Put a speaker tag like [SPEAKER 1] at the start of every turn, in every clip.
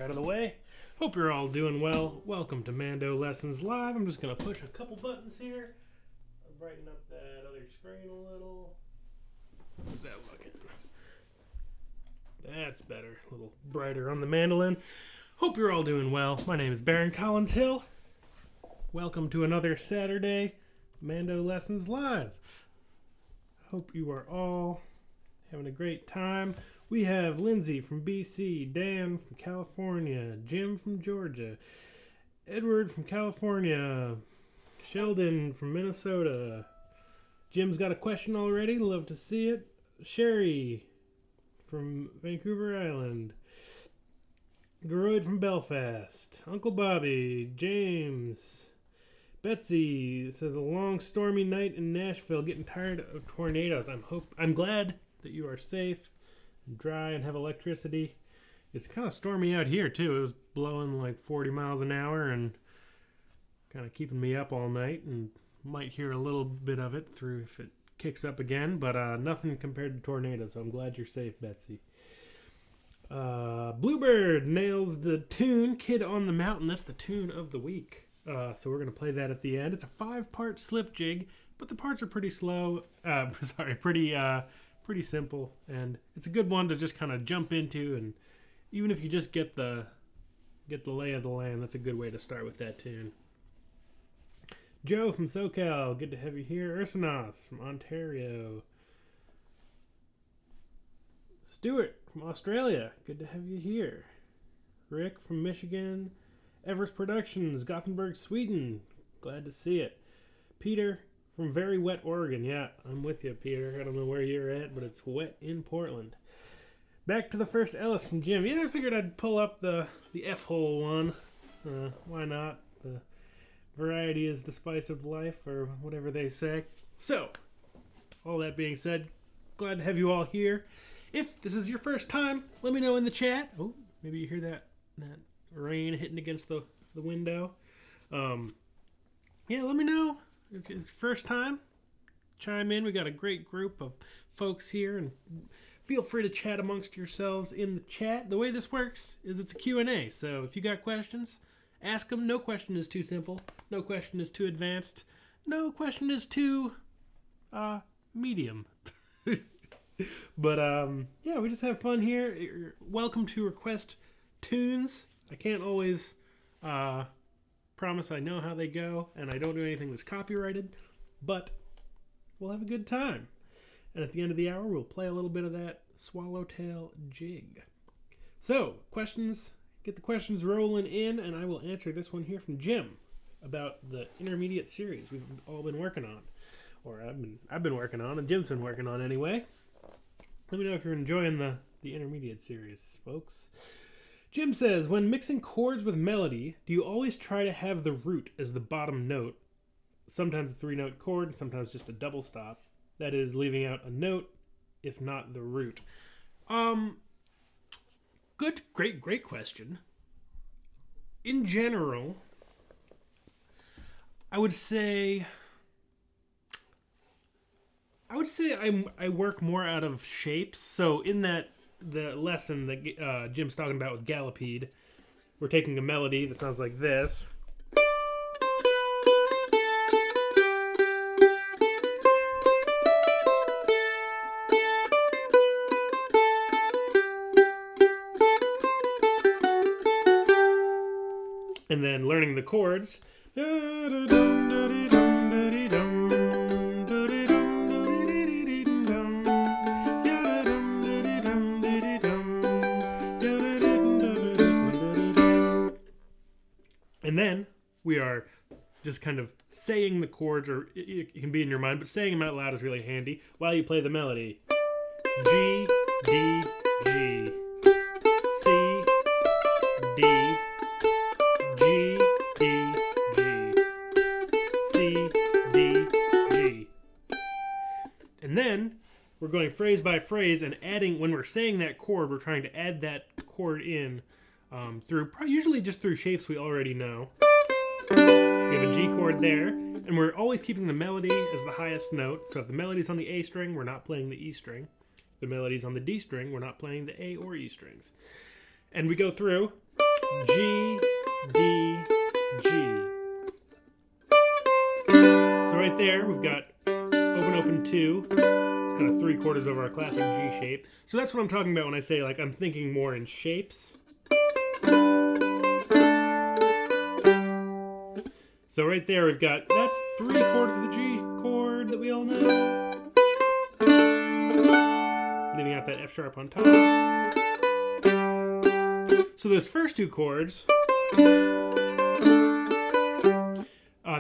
[SPEAKER 1] out of the way. Hope you're all doing well. Welcome to MandoLessons Live. I'm just going to push a couple buttons here. I'll brighten up that other screen a little. How's that looking? That's better. A little brighter on the mandolin. Hope you're all doing well. My name is Baron Collins Hill. Welcome to another Saturday MandoLessons Live. Hope you are all having a great time. We have Lindsay from BC, Dan from California, Jim from Georgia, Edward from California, Sheldon from Minnesota. Jim's got a question already. Love to see it. Sherry from Vancouver Island. Geroid from Belfast. Uncle Bobby. James. Betsy says a long stormy night in Nashville. Getting tired of tornadoes. I'm glad that you are safe and dry and have electricity. It's kind of stormy out here too. It was blowing like 40 miles an hour and kind of keeping me up all night, and might hear a little bit of it through if it kicks up again, but nothing compared to tornadoes, so I'm glad you're safe, Betsy. Bluebird nails the tune Kid on the Mountain. That's the tune of the week. So we're going to play that at the end. It's a 5-part slip jig, but the parts are pretty slow. Pretty simple, and it's a good one to just kind of jump into, and even if you just get the lay of the land, that's a good way to start with that tune. Joe from SoCal, good to have you here. Ursanos from Ontario. Stuart from Australia, good to have you here. Rick from Michigan. Evers Productions, Gothenburg, Sweden, glad to see it. Peter from very wet Oregon. Yeah, I'm with you, Peter. I don't know where you're at, but it's wet in Portland. Back to the first Ellis from Jim. Yeah, I figured I'd pull up the F-hole one. Why not? The variety is the spice of life, or whatever they say. So, all that being said, glad to have you all here. If this is your first time, let me know in the chat. Oh, maybe you hear that rain hitting against the window. Yeah, let me know. If it's first time, chime in. We got a great group of folks here, and feel free to chat amongst yourselves in the chat. The way this works is it's a Q&A, so if you got questions, ask them. No question is too simple. No question is too advanced. No question is too medium. But yeah, we just have fun here. You're welcome to request tunes. I can't always promise I know how they go, and I don't do anything that's copyrighted, but we'll have a good time. And at the end of the hour, we'll play a little bit of that swallowtail jig. So, questions, get the questions rolling in, and I will answer this one here from Jim about the intermediate series we've all been working on, or I've been working on, and Jim's been working on anyway. Let me know if you're enjoying the intermediate series, folks. Jim says, when mixing chords with melody, do you always try to have the root as the bottom note? Sometimes a 3-note chord, sometimes just a double stop. That is, leaving out a note, if not the root. Great question. In general, I would say I work more out of shapes. So in the lesson that Jim's talking about with Gallopede, we're taking a melody that sounds like this. And then learning the chords. And then we are just kind of saying the chords, or it can be in your mind, but saying them out loud is really handy while you play the melody. G, D, G, C, D, G, D, G, C, D, G. And then we're going phrase by phrase and adding, when we're saying that chord, we're trying to add that chord in usually just through shapes we already know. We have a G chord there, and we're always keeping the melody as the highest note. So if the melody's on the A string, we're not playing the E string. If the melody's on the D string, we're not playing the A or E strings. And we go through G, D, G. So right there, we've got open, open, 2. It's kind of 3 quarters of our classic G shape. So that's what I'm talking about when I say, like, I'm thinking more in shapes. So right there, we've got, that's 3 quarters of the G chord that we all know. Leaving out that F sharp on top. So those first 2 chords,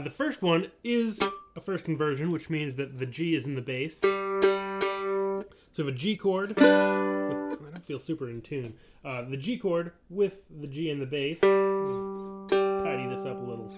[SPEAKER 1] the first one is a first inversion, which means that the G is in the bass. So we have a G chord. I don't feel super in tune. The G chord with the G in the bass. Tidy this up a little.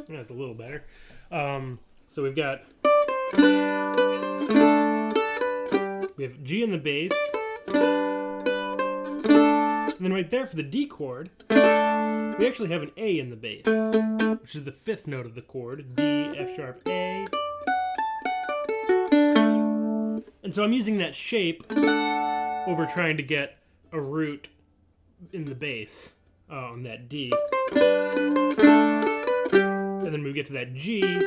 [SPEAKER 1] That's a little better. So we have G in the bass, and then right there for the D chord, we actually have an A in the bass, which is the 5th note of the chord, D, F sharp, A. And so I'm using that shape over trying to get a root in the bass on that D. And then when we get to that G,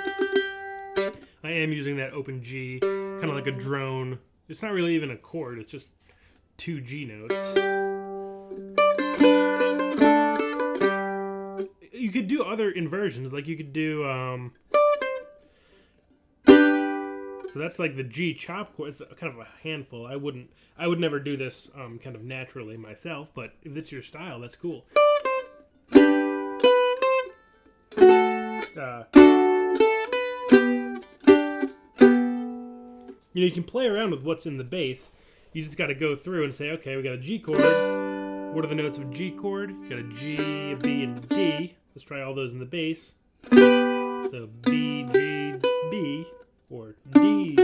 [SPEAKER 1] I am using that open G, kind of like a drone. It's not really even a chord, it's just 2 G notes. You could do other inversions, like you could do, so that's like the G chop chord. It's kind of a handful. I would never do this kind of naturally myself, but if it's your style, that's cool. You can play around with what's in the bass. You just got to go through and say, okay, we got a G chord. What are the notes of a G chord? You got a G, a B, and D. Let's try all those in the bass. So B, G, B, or D,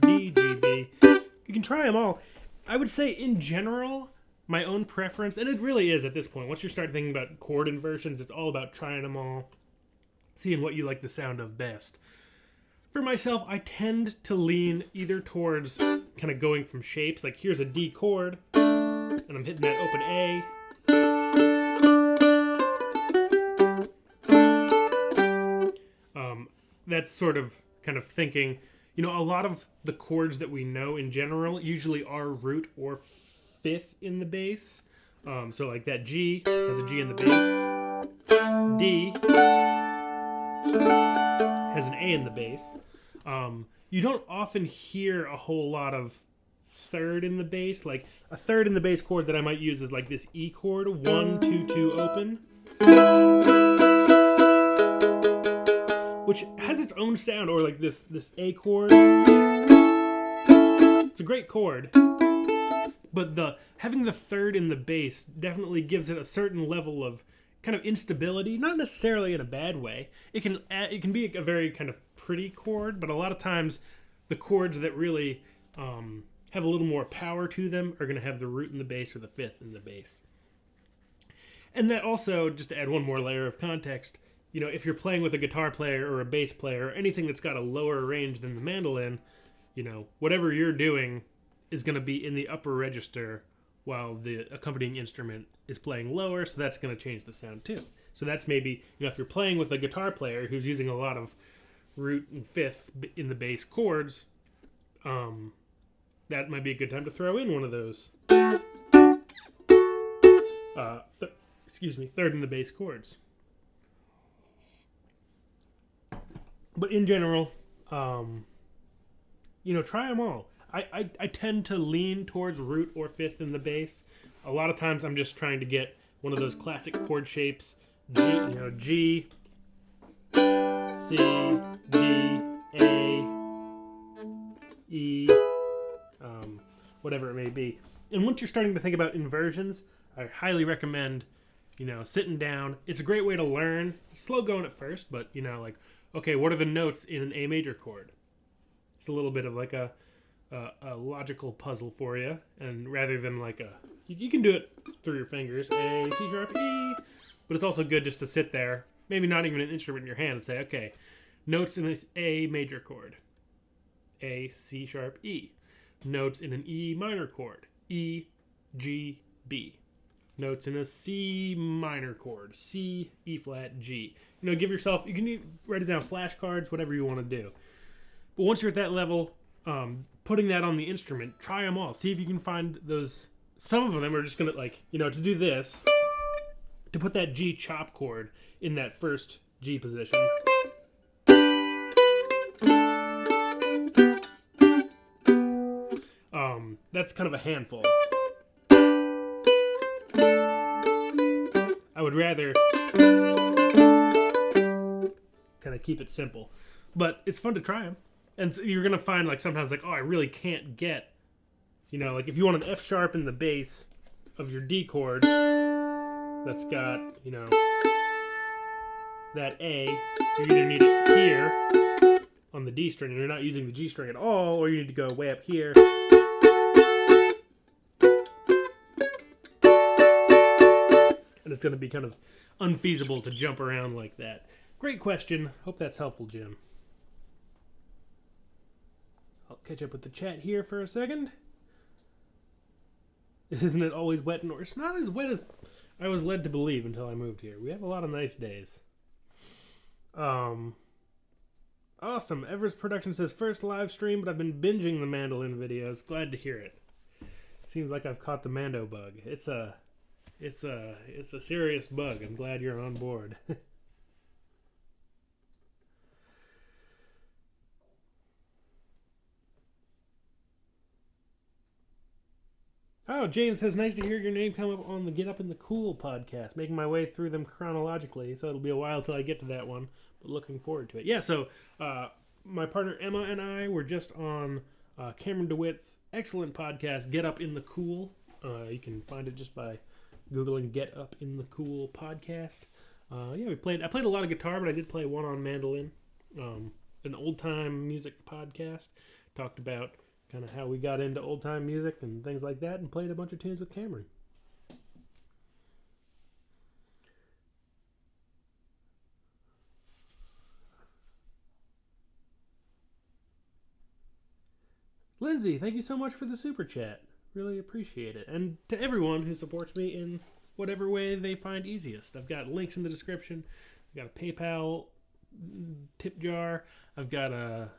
[SPEAKER 1] D, G, B. You can try them all. I would say, in general, my own preference, and it really is at this point, once you start thinking about chord inversions, it's all about trying them all, seeing what you like the sound of best. For myself, I tend to lean either towards kind of going from shapes, like here's a D chord, and I'm hitting that open A. That's sort of kind of thinking, a lot of the chords that we know in general usually are root or 5th in the bass. So like that G has a G in the bass. D has an A in the bass. You don't often hear a whole lot of 3rd in the bass. Like a 3rd in the bass chord that I might use is like this E chord, 1, 2, 2 open, which has its own sound, or like this A chord. It's a great chord, but having the 3rd in the bass definitely gives it a certain level of kind of instability, not necessarily in a bad way. It can be a very kind of pretty chord, but a lot of times the chords that really have a little more power to them are going to have the root in the bass or the 5th in the bass. And that also, just to add one more layer of context, if you're playing with a guitar player or a bass player or anything that's got a lower range than the mandolin, whatever you're doing is going to be in the upper register while the accompanying instrument is playing lower, so that's going to change the sound too. So that's maybe, if you're playing with a guitar player who's using a lot of root and 5th in the bass chords, that might be a good time to throw in one of those 3rd in the bass chords. But in general, try them all. I tend to lean towards root or 5th in the bass. A lot of times I'm just trying to get one of those classic chord shapes. G, C, D, A, E, whatever it may be. And once you're starting to think about inversions, I highly recommend sitting down. It's a great way to learn. Slow going at first, but like, okay, what are the notes in an A major chord? It's a little bit of like a logical puzzle for you, and rather than like you can do it through your fingers, A, C sharp, E, but it's also good just to sit there, maybe not even an instrument in your hand, and say, okay, notes in this A major chord, A, C sharp, E. Notes in an E minor chord, E, G, B. Notes in a C minor chord, C, E flat, G. Give yourself, you can write it down, flashcards, whatever you want to do. But once you're at that level, putting that on the instrument, try them all. See if you can find those. Some of them are just going to, like, to do this, to put that G chop chord in that first G position. That's kind of a handful. I would rather kind of keep it simple. But it's fun to try them. And so you're going to find, like, sometimes, like, oh, I really can't get, like, if you want an F sharp in the bass of your D chord that's got, that A, you either need it here on the D string, and you're not using the G string at all, or you need to go way up here. And it's going to be kind of unfeasible to jump around like that. Great question. Hope that's helpful, Jim. I'll catch up with the chat here for a second. Isn't it always wet? It's not as wet as I was led to believe until I moved here. We have a lot of nice days. Awesome. Everest Production says, first live stream, but I've been binging the mandolin videos. Glad to hear it. Seems like I've caught the Mando bug. It's a serious bug. I'm glad you're on board. Oh, James says, nice to hear your name come up on the Get Up in the Cool podcast. Making my way through them chronologically, so it'll be a while till I get to that one, but looking forward to it. Yeah, so my partner Emma and I were just on Cameron DeWitt's excellent podcast, Get Up in the Cool. You can find it just by Googling Get Up in the Cool podcast. Yeah, I played a lot of guitar, but I did play one on mandolin. An old-time music podcast. Talked about kind of how we got into old-time music and things like that, and played a bunch of tunes with Cameron. Lindsay, thank you so much for the super chat. Really appreciate it. And to everyone who supports me in whatever way they find easiest. I've got links in the description. I've got a PayPal tip jar. I've got a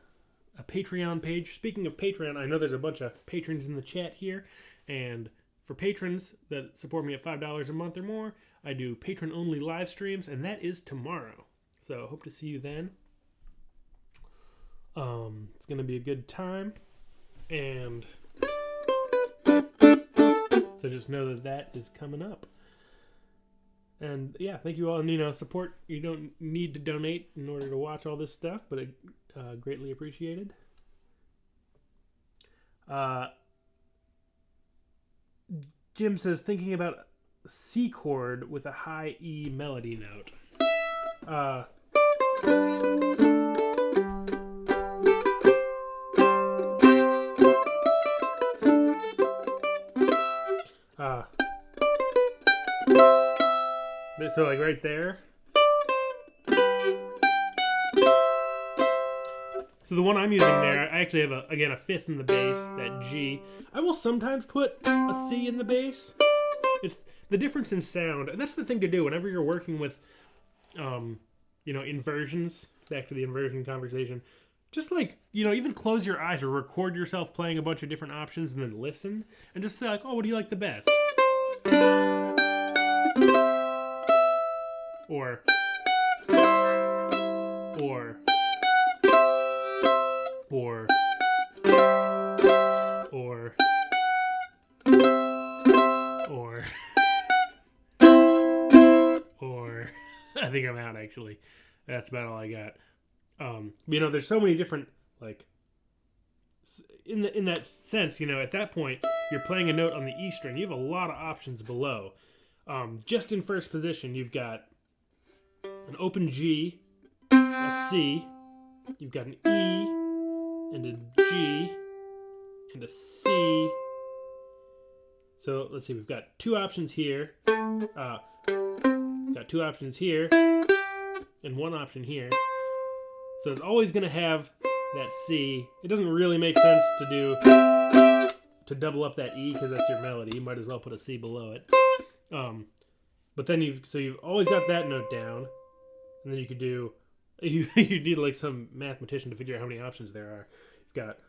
[SPEAKER 1] Patreon page. Speaking of Patreon, I know there's a bunch of patrons in the chat here, and for patrons that support me at $5 a month or more, I do patron-only live streams, and that is tomorrow. So hope to see you then. It's going to be a good time, and so just know that is coming up. And yeah, thank you all. And support. You don't need to donate in order to watch all this stuff, but it greatly appreciated. Jim says, thinking about C chord with a high E melody note. So like right there. So the one I'm using there, I actually have a fifth in the bass, that G. I will sometimes put a C in the bass. It's the difference in sound, and that's the thing to do whenever you're working with, inversions. Back to the inversion conversation. Just like, even close your eyes or record yourself playing a bunch of different options and then listen, and just say like, oh, what do you like the best? Or I think I'm out, actually. That's about all I got. There's so many different, like, in that sense, at that point, you're playing a note on the E string. You have a lot of options below. Just in first position, you've got an open G, a C, you've got an E, and a G, and a C. So let's see, we've got two options here. Got two options here, and one option here. So it's always going to have that C. It doesn't really make sense to double up that E because that's your melody. You might as well put a C below it. But then you've always got that note down, and then you could do you need like some mathematician to figure out how many options there are. You've got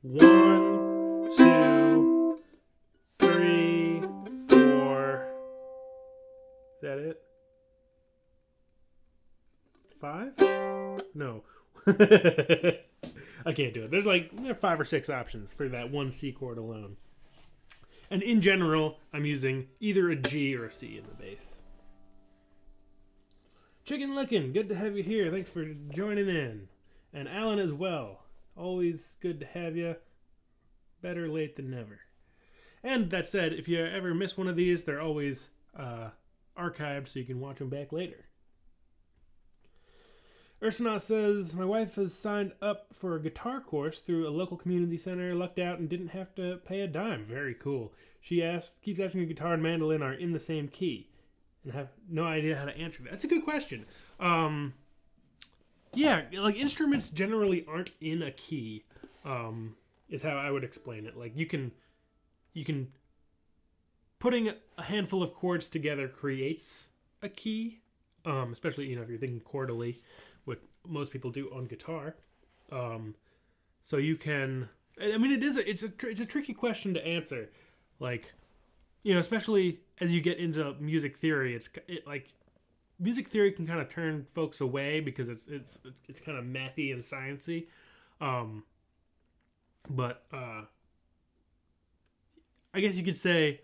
[SPEAKER 1] 1, 2, 3, 4. Is that it? 5? No. I can't do it. There are 5 or 6 options for that one C chord alone. And in general, I'm using either a G or a C in the bass. Chicken Lickin', good to have you here. Thanks for joining in. And Alan as well. Always good to have you. Better late than never. And that said, if you ever miss one of these, they're always archived so you can watch them back later. Ursana says, my wife has signed up for a guitar course through a local community center, lucked out, and didn't have to pay a dime. Very cool. She keeps asking if guitar and mandolin are in the same key, and have no idea how to answer that. That's a good question. Yeah, like instruments generally aren't in a key, is how I would explain it. Like you can putting a handful of chords together creates a key, especially if you're thinking chordally, what most people do on guitar. So you can, I mean, it's a tricky question to answer. Like, especially as you get into music theory, like music theory can kind of turn folks away because it's kind of mathy and sciencey. But I guess you could say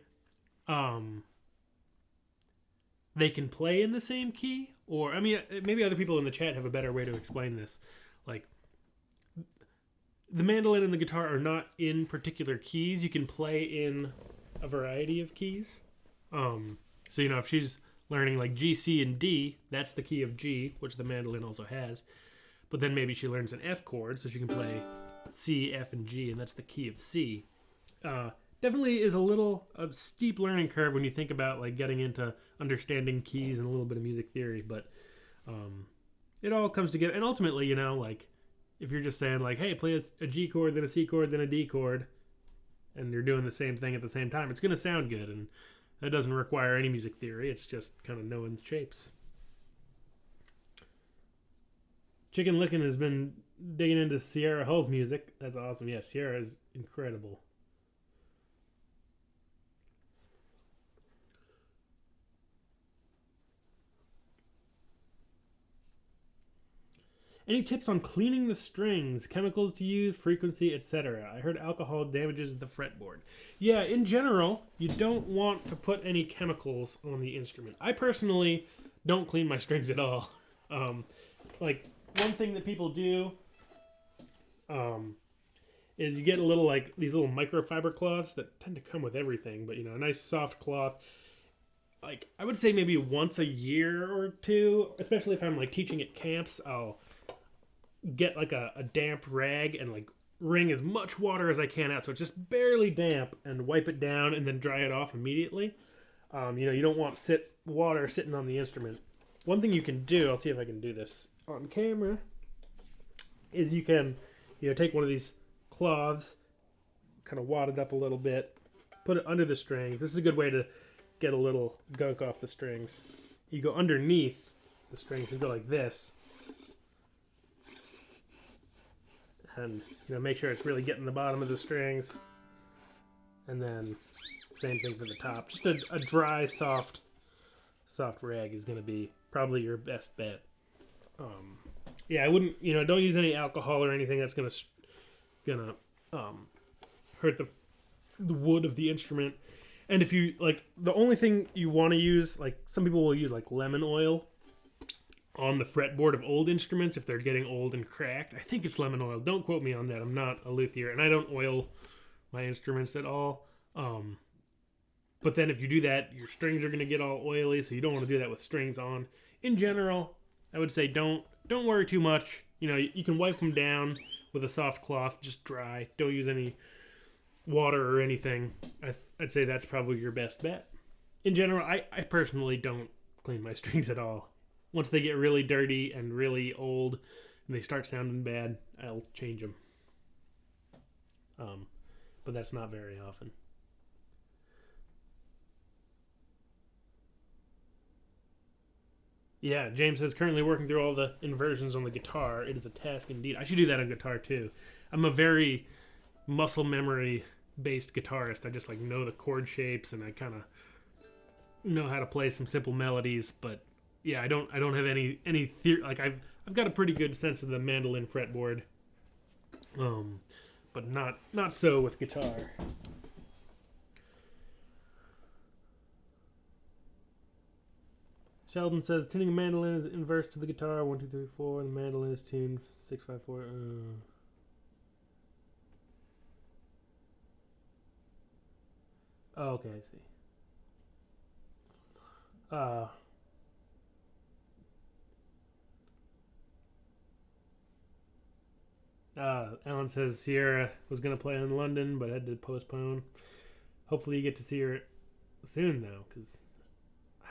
[SPEAKER 1] they can play in the same key, or I mean, maybe other people in the chat have a better way to explain this. Like, the mandolin and the guitar are not in particular keys. You can play in a variety of keys. So if she's learning like G, C, and D, that's the key of G, which the mandolin also has. But then maybe she learns an F chord, so she can play C, F, and G, and that's the key of C. Definitely is a steep learning curve when you think about like getting into understanding keys and a little bit of music theory, but it all comes together. And ultimately, like if you're just saying like, hey, play a G chord, then a C chord, then a D chord, and you're doing the same thing at the same time, it's going to sound good. And that doesn't require any music theory. It's just kind of knowing the shapes. Chicken Lickin' has been digging into Sierra Hull's music. That's awesome. Yeah, Sierra is incredible. Any tips on cleaning the strings, chemicals to use, frequency, etc.? I heard alcohol damages the fretboard. Yeah, in general, you don't want to put any chemicals on the instrument. I personally don't clean my strings at all. Like, one thing that people do is you get these little microfiber cloths that tend to come with everything, but a nice soft cloth. Like, I would say maybe once a year or two, especially if I'm like teaching at camps, I'll get like a damp rag and like wring as much water as I can out so it's just barely damp, and wipe it down and then dry it off immediately. You don't want water sitting on the instrument. One thing you can do, I'll see if I can do this on camera, is you can take one of these cloths, kind of wad it up a little bit, put it under the strings. This is a good way to get a little gunk off the strings. You go underneath the strings and go like this, and make sure it's really getting the bottom of the strings, and then same thing for the top. Just a dry, soft rag is going to be probably your best bet. Yeah, I wouldn't, don't use any alcohol or anything that's gonna hurt the wood of the instrument. And if you the only thing you want to use, like some people will use like lemon oil on the fretboard of old instruments if they're getting old and cracked. I think it's lemon oil. Don't quote me on that. I'm not a luthier, and I don't oil my instruments at all. But then if you do that, your strings are going to get all oily, so you don't want to do that with strings on. In general, I would say don't worry too much. You know, you can wipe them down with a soft cloth, just dry. Don't use any water or anything. I'd say that's probably your best bet. In general, I personally don't clean my strings at all. Once they get really dirty and really old and they start sounding bad, I'll change them. But that's not very often. Yeah, James says currently working through all the inversions on the guitar. It is a task indeed. I should do that on guitar too. I'm a very muscle memory based guitarist. I just like know the chord shapes and I kind of know how to play some simple melodies. But yeah, I don't have any theory. Like I've got a pretty good sense of the mandolin fretboard, but not so with guitar. Sheldon says tuning a mandolin is inverse to the guitar. 1, 2, 3, 4. The mandolin is tuned 6, 5, 4. Oh, okay, I see. Alan says Sierra was gonna play in London, but had to postpone. Hopefully, you get to see her soon, though, because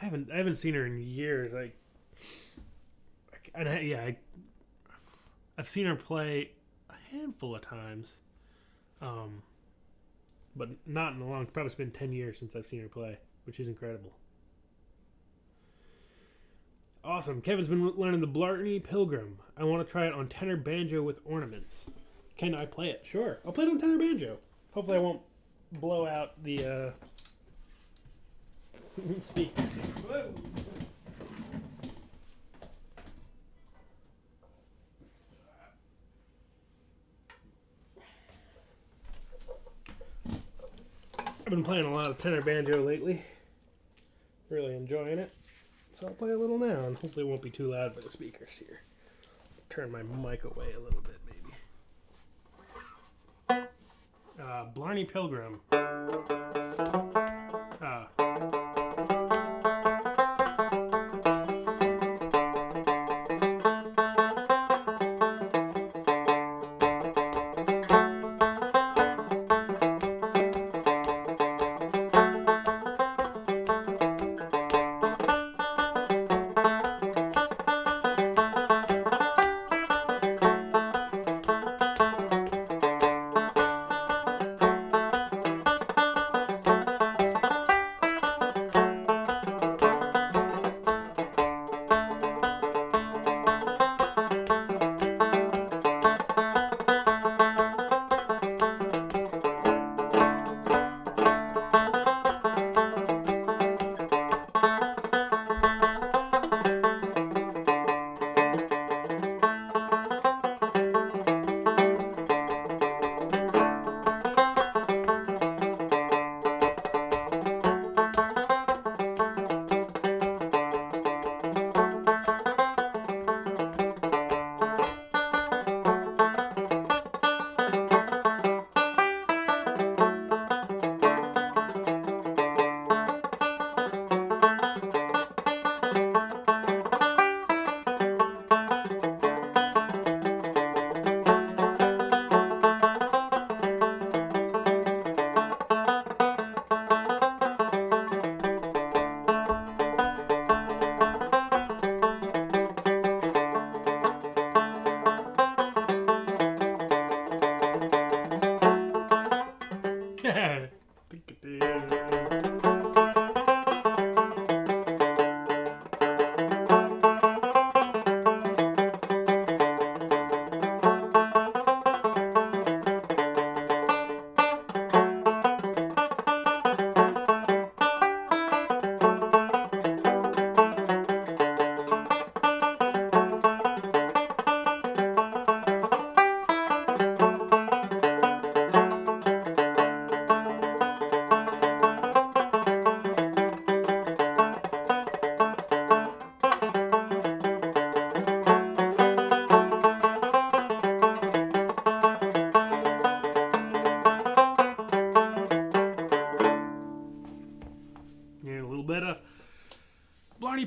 [SPEAKER 1] I haven't seen her in years. I've seen her play a handful of times, but not in a long. Probably it's been 10 years since I've seen her play, which is incredible. Awesome. Kevin's been learning the Blarney Pilgrim. I want to try it on tenor banjo with ornaments. Can I play it? Sure. I'll play it on tenor banjo. Hopefully I won't blow out the speakers. Whoa. I've been playing a lot of tenor banjo lately. Really enjoying it. So I'll play a little now, and hopefully it won't be too loud for the speakers here. Turn my mic away a little bit, maybe. Blarney Pilgrim.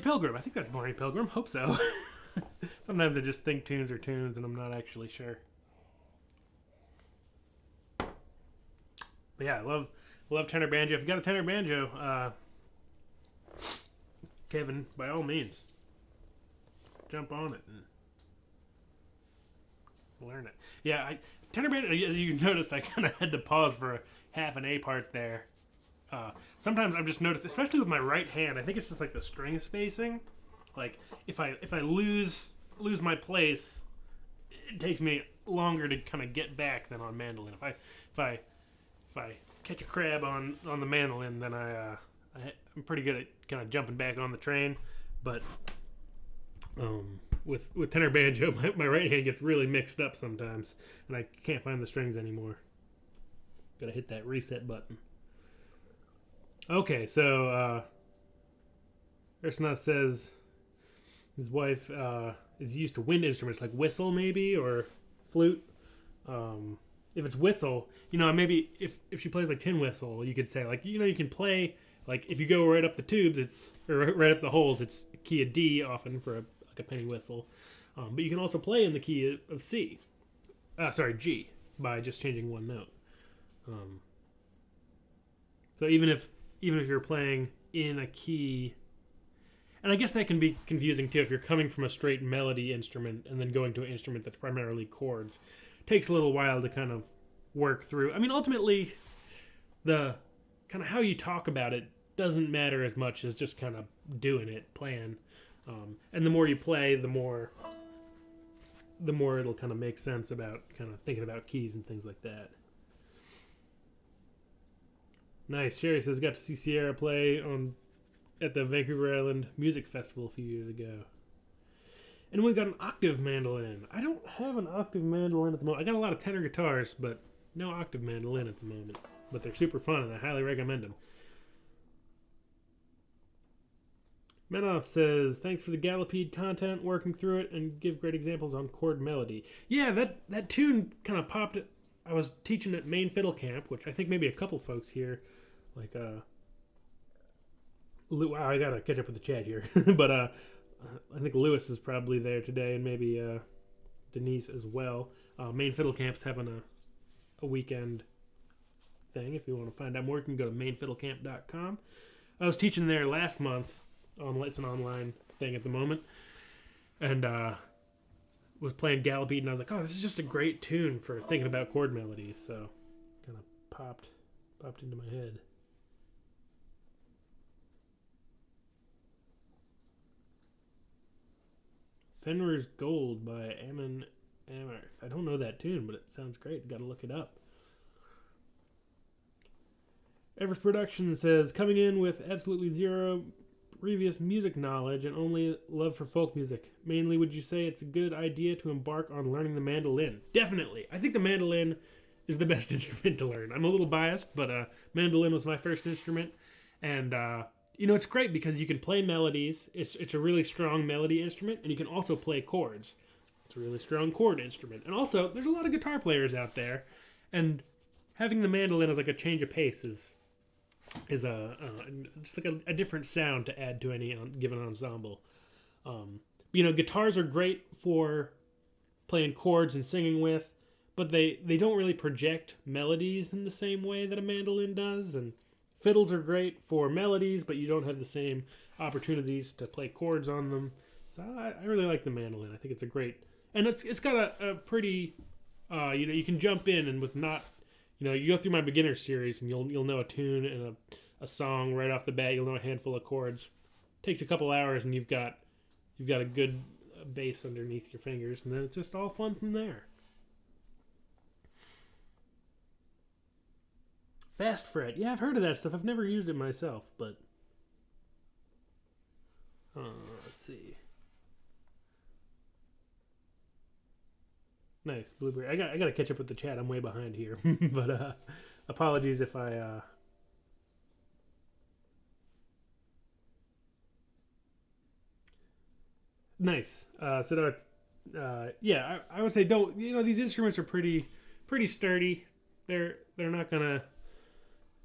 [SPEAKER 1] Pilgrim. I think that's Blurry Pilgrim. Hope so. Sometimes I just think tunes are tunes and I'm not actually sure. But yeah, I love tenor banjo. If you got a tenor banjo, Kevin, by all means, jump on it and learn it. Yeah, tenor banjo, as you noticed, I kind of had to pause for a half an A part there. Sometimes I've just noticed, especially with my right hand, I think it's just like the string spacing. Like if I lose my place, it takes me longer to kind of get back than on mandolin. If I catch a crab on the mandolin, then I'm pretty good at kind of jumping back on the train. But with tenor banjo, my right hand gets really mixed up sometimes, and I can't find the strings anymore. Gotta hit that reset button. Okay, so Ursula says his wife is used to wind instruments like whistle maybe or flute. If it's whistle, maybe if she plays like tin whistle, you could say like you can play like if you go right up the tubes, right up the holes, it's key of D often for a penny whistle. But you can also play in the key of G by just changing one note. So even if you're playing in a key, and I guess that can be confusing too if you're coming from a straight melody instrument and then going to an instrument that's primarily chords. It takes a little while to kind of work through. I mean, ultimately, the kind of how you talk about it doesn't matter as much as just kind of doing it, playing. And the more you play, the more it'll kind of make sense about kind of thinking about keys and things like that. Nice. Sherry says, got to see Sierra play at the Vancouver Island Music Festival a few years ago. And we got an octave mandolin. I don't have an octave mandolin at the moment. I got a lot of tenor guitars, but no octave mandolin at the moment. But they're super fun, and I highly recommend them. Menoff says, thanks for the Gallopede content, working through it, and give great examples on chord melody. Yeah, that tune kind of popped. I was teaching at Main Fiddle Camp, which I think maybe a couple folks here, like, wow, I gotta catch up with the chat here. But I think Lewis is probably there today, and maybe Denise as well. Main Fiddle Camp's having a weekend thing. If you want to find out more, you can go to mainfiddlecamp.com. I was teaching there last month. It's an online thing at the moment, and was playing Gallopede, and I was like, oh, this is just a great tune for thinking about chord melodies. So kind of popped into my head. Fenrir's Gold by Amon Amarth. I don't know that tune, but it sounds great. Got to look it up. Evers Production says, coming in with absolutely zero previous music knowledge and only love for folk music. Mainly, would you say it's a good idea to embark on learning the mandolin? Definitely. I think the mandolin is the best instrument to learn. I'm a little biased, but mandolin was my first instrument. And, it's great because you can play melodies. It's a really strong melody instrument, and you can also play chords. It's a really strong chord instrument. And also, there's a lot of guitar players out there, and having the mandolin as like a change of pace is just like a different sound to add to any given ensemble. Guitars are great for playing chords and singing with, but they don't really project melodies in the same way that a mandolin does. And fiddles are great for melodies, but you don't have the same opportunities to play chords on them. So I really like the mandolin. I think it's a great, and it's got a pretty, you can jump in and with not. You go through my beginner series and you'll know a tune and a song right off the bat. You'll know a handful of chords. Takes a couple hours and you've got a good bass underneath your fingers, and then it's just all fun from there. Fast fret. Yeah, I've heard of that stuff. I've never used it myself, but let's see. Nice, Blueberry. I got to catch up with the chat. I'm way behind here. But apologies if I... Nice. Yeah, I would say don't... these instruments are pretty sturdy. They're not gonna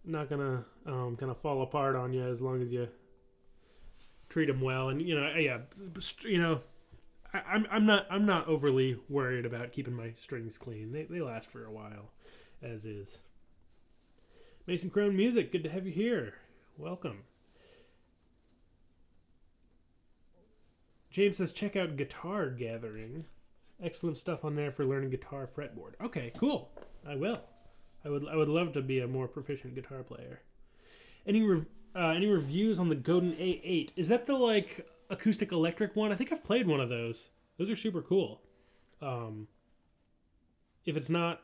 [SPEAKER 1] kind of fall apart on you as long as you treat them well, and yeah, I'm not overly worried about keeping my strings clean. They last for a while, as is. Mason Crone Music, good to have you here. Welcome. James says check out Guitar Gathering. Excellent stuff on there for learning guitar fretboard. Okay, cool. I will. I would love to be a more proficient guitar player. Any reviews on the Godin A8? Is that the like acoustic electric one? I think I've played one of those. Those are super cool. If it's not,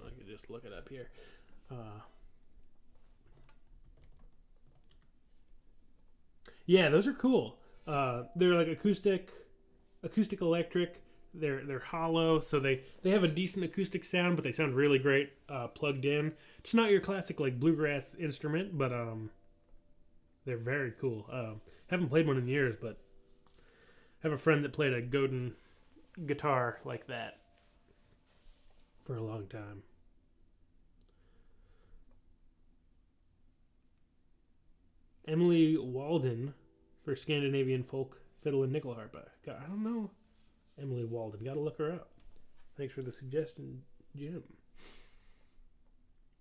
[SPEAKER 1] I can just look it up here. Yeah, those are cool. They're like acoustic electric. They're hollow, so they have a decent acoustic sound, but they sound really great plugged in. It's not your classic like bluegrass instrument, but they're very cool. Haven't played one in years, but I have a friend that played a Godin guitar like that for a long time. Emily Walden for Scandinavian folk fiddle and nickel harp. I don't know Emily Walden. Got to look her up. Thanks for the suggestion, Jim.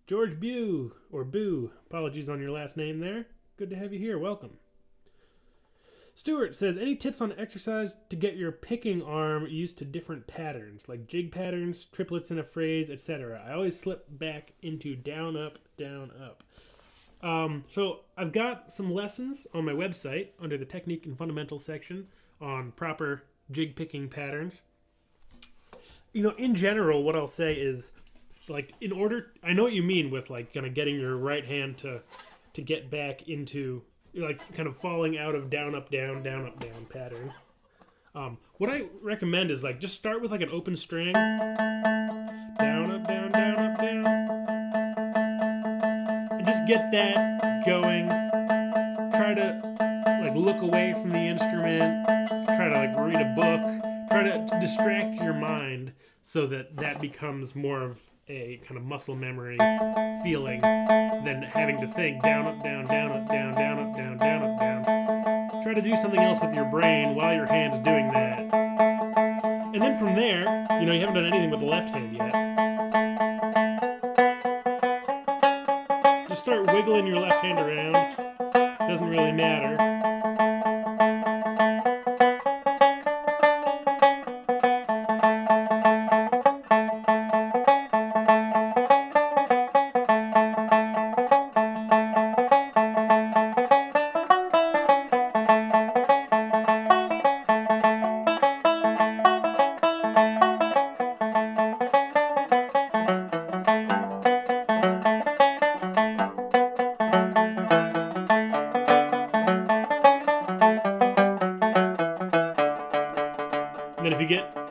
[SPEAKER 1] George Bew, or Boo. Apologies on your last name there. Good to have you here. Welcome. Stuart says, any tips on exercise to get your picking arm used to different patterns, like jig patterns, triplets in a phrase, etc.? I always slip back into down, up, down, up. So I've got some lessons on my website under the technique and fundamentals section on proper jig picking patterns. In general, what I'll say is, like, I know what you mean with like kind of getting your right hand to get back into like kind of falling out of down up down pattern. What I recommend is like just start with like an open string, down up down up down, and just get that going. Try to like look away from the instrument, try to like read a book, try to distract your mind so that becomes more of a kind of muscle memory feeling than having to think down up down up down up down up down. Try to do something else with your brain while your hand's doing that. And then from there, you haven't done anything with the left hand yet. Just start wiggling your left hand around. Doesn't really matter.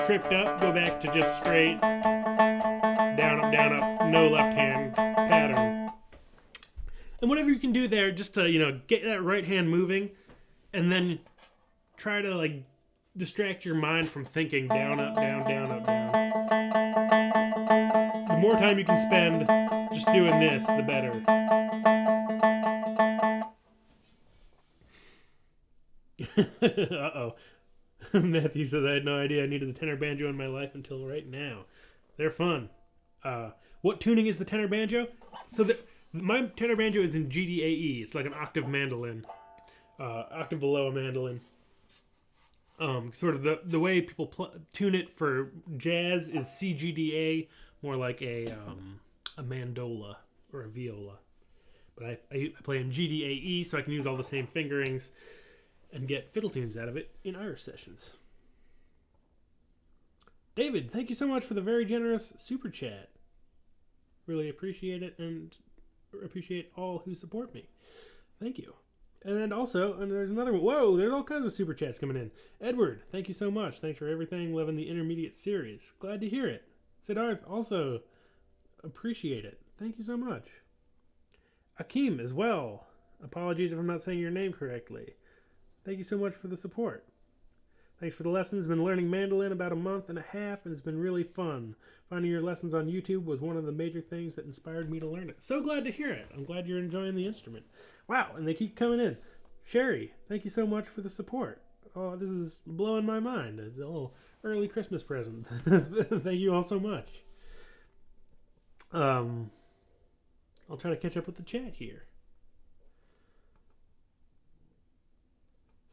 [SPEAKER 1] Tripped up, go back to just straight down up, no left hand pattern. And whatever you can do there just to, get that right hand moving, and then try to like distract your mind from thinking down up down up down. The more time you can spend just doing this, the better. Uh-oh. Matthew says, I had no idea I needed the tenor banjo in my life until right now. They're fun. What tuning is the tenor banjo? So my tenor banjo is in GDAE. It's like an octave mandolin. Octave below a mandolin. Sort of the way people tune it for jazz is CGDA, more like a mandola or a viola. But I play in GDAE, so I can use all the same fingerings and get fiddle tunes out of it in Irish sessions. David, thank you so much for the very generous super chat. Really appreciate it, and appreciate all who support me. Thank you. And then also, and there's another one. Whoa, there's all kinds of super chats coming in. Edward, thank you so much. Thanks for everything. Loving the intermediate series. Glad to hear it. Siddharth, also appreciate it. Thank you so much. Akeem as well. Apologies if I'm not saying your name correctly. Thank you so much for the support. Thanks for the lessons. Been learning mandolin about a month and a half, and it's been really fun. Finding your lessons on YouTube was one of the major things that inspired me to learn it. So glad to hear it. I'm glad you're enjoying the instrument. Wow, and they keep coming in. Sherry, thank you so much for the support. Oh, this is blowing my mind. It's a little early Christmas present. Thank you all so much. I'll try to catch up with the chat here.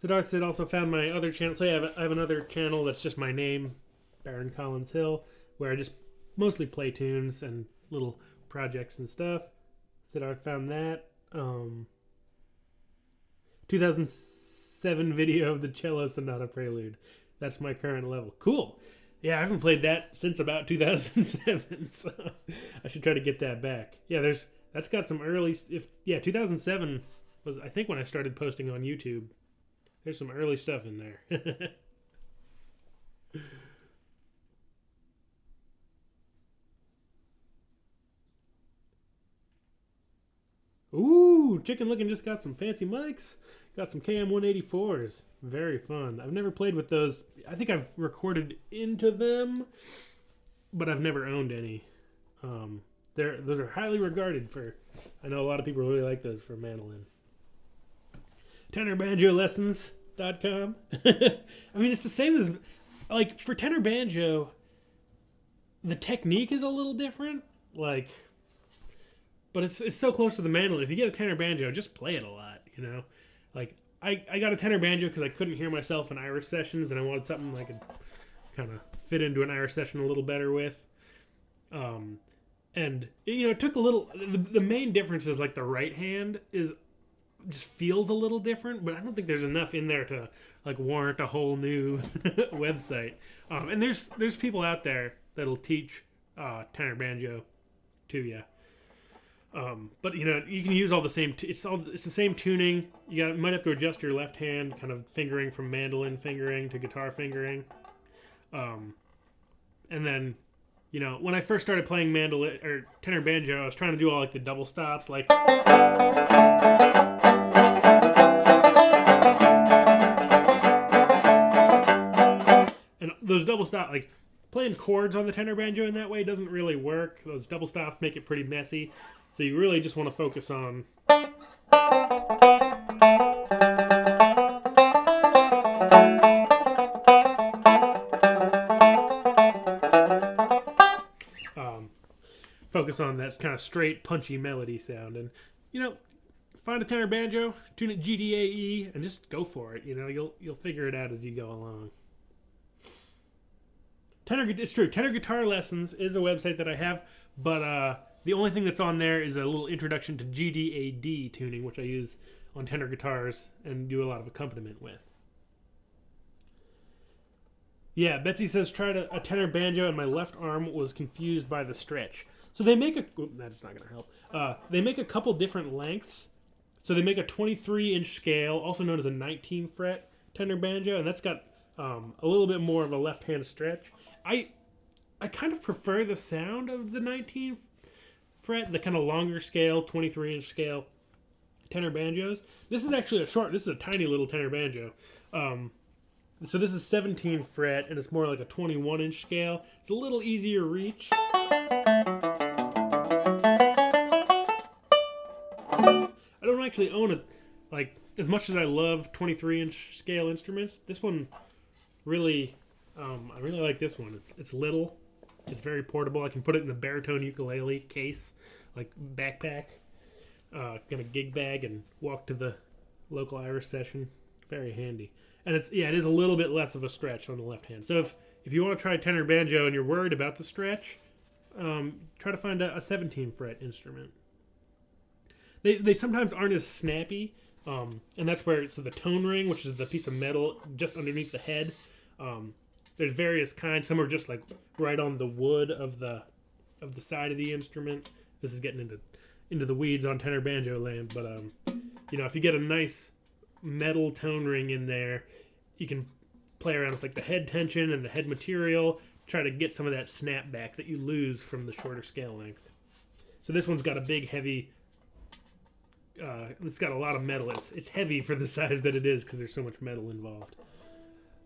[SPEAKER 1] Siddharth had also found my other channel. So yeah, I have another channel that's just my name, Baron Collins Hill, where I just mostly play tunes and little projects and stuff. Siddharth found that. 2007 video of the cello sonata prelude. That's my current level. Cool. Yeah, I haven't played that since about 2007, so I should try to get that back. Yeah, that's got some early. 2007 was I think when I started posting on YouTube. There's some early stuff in there. Ooh, Chicken Looking just got some fancy mics. Got some KM184s. Very fun. I've never played with those. I think I've recorded into them, but I've never owned any. Those are highly regarded for. I know a lot of people really like those for mandolin. TenorBanjoLessons.com. I mean, it's the same as, like, for tenor banjo, the technique is a little different, like, but it's so close to the mandolin. If you get a tenor banjo, just play it a lot, you know? Like, I got a tenor banjo because I couldn't hear myself in Irish sessions, and I wanted something I could kind of fit into an Irish session a little better with. And, you know, it took a little, the main difference is, like, the right hand just feels a little different, but I don't think there's enough in there to like warrant a whole new website. And there's people out there that'll teach tenor banjo to you. But you know, you can use all the same. It's the same tuning. You might have to adjust your left hand kind of fingering from mandolin fingering to guitar fingering. And then, you know, when I first started playing mandolin or tenor banjo, I was trying to do all like the double stops, like. Those double stops, like playing chords on the tenor banjo in that way doesn't really work. Those double stops make it pretty messy. So you really just want to focus on that kind of straight, punchy melody sound. And, you know, find a tenor banjo, tune it GDAE, and just go for it. You know, you'll figure it out as you go along. It's true. Tenor Guitar Lessons is a website that I have, but the only thing that's on there is a little introduction to GDAD tuning, which I use on tenor guitars and do a lot of accompaniment with. Yeah, Betsy says, tried a tenor banjo and my left arm was confused by the stretch. So they make that's not going to help. They make a couple different lengths. So they make a 23-inch scale, also known as a 19-fret tenor banjo, and that's got a little bit more of a left-hand stretch. I kind of prefer the sound of the 19 fret, the kind of longer scale, 23-inch scale tenor banjos. This is actually this is a tiny little tenor banjo. So this is 17 fret, and it's more like a 21-inch scale. It's a little easier reach. I don't actually own it, like, as much as I love 23-inch scale instruments. This one really... I really like this one. It's little. It's very portable. I can put it in the baritone ukulele case, like backpack, in a gig bag, and walk to the local Irish session. Very handy. And it is a little bit less of a stretch on the left hand. So if you want to try tenor banjo and you're worried about the stretch, try to find a 17 fret instrument. They sometimes aren't as snappy, and that's where the tone ring, which is the piece of metal just underneath the head. There's various kinds. Some are just like right on the wood of the side of the instrument. This is getting into the weeds on tenor banjo land, but you know, if you get a nice metal tone ring in there, you can play around with like the head tension and the head material, try to get some of that snap back that you lose from the shorter scale length. So this one's got a big, heavy. It's got a lot of metal. It's heavy for the size that it is because there's so much metal involved,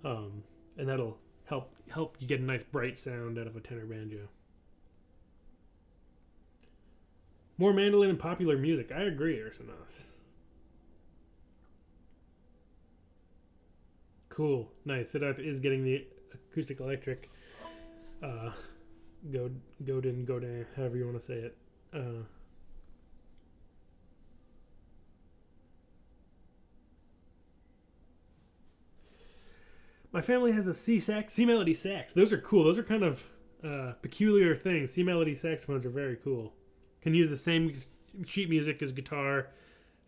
[SPEAKER 1] and that'll help you get a nice bright sound out of a tenor banjo. More mandolin in popular music. I agree, Ursanos. Cool. Nice. It is getting the acoustic electric Godin, however you want to say it. My family has a C melody sax. Those are cool. Those are kind of peculiar things. C melody saxophones are very cool. Can use the same sheet music as guitar,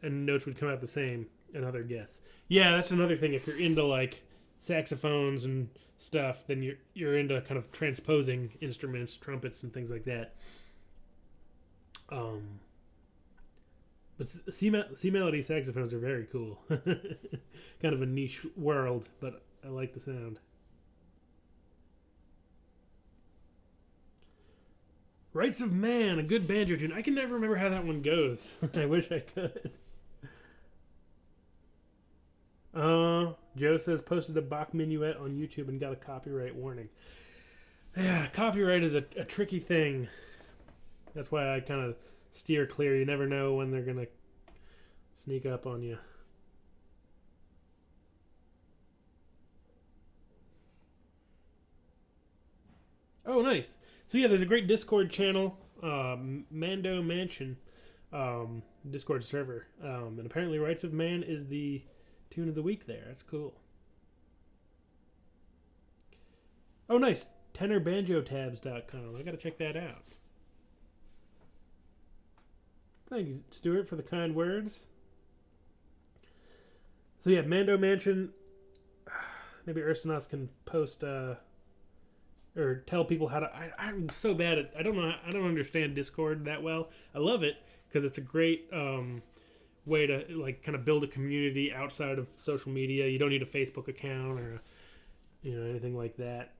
[SPEAKER 1] and notes would come out the same. Another guess. Yeah, that's another thing. If you're into like saxophones and stuff, then you're into kind of transposing instruments, trumpets, and things like that. But C melody saxophones are very cool. Kind of a niche world, but I like the sound. Rights of Man, a good banjo tune. I can never remember how that one goes. I wish I could. Joe says posted a Bach minuet on YouTube and got a copyright warning. Yeah, copyright is a tricky thing. That's why I kind of steer clear. You never know when they're going to sneak up on you. Oh, nice. So yeah, there's a great Discord channel, Mando Mansion, Discord server. And apparently Rights of Man is the tune of the week there. That's cool. Oh, nice. TenorBanjoTabs.com. I got to check that out. Thank you, Stuart, for the kind words. So yeah, Mando Mansion. Maybe Ursanos can post or tell people how to. I'm so bad at. I don't know. I don't understand Discord that well. I love it because it's a great way to like kind of build a community outside of social media. You don't need a Facebook account or anything like that.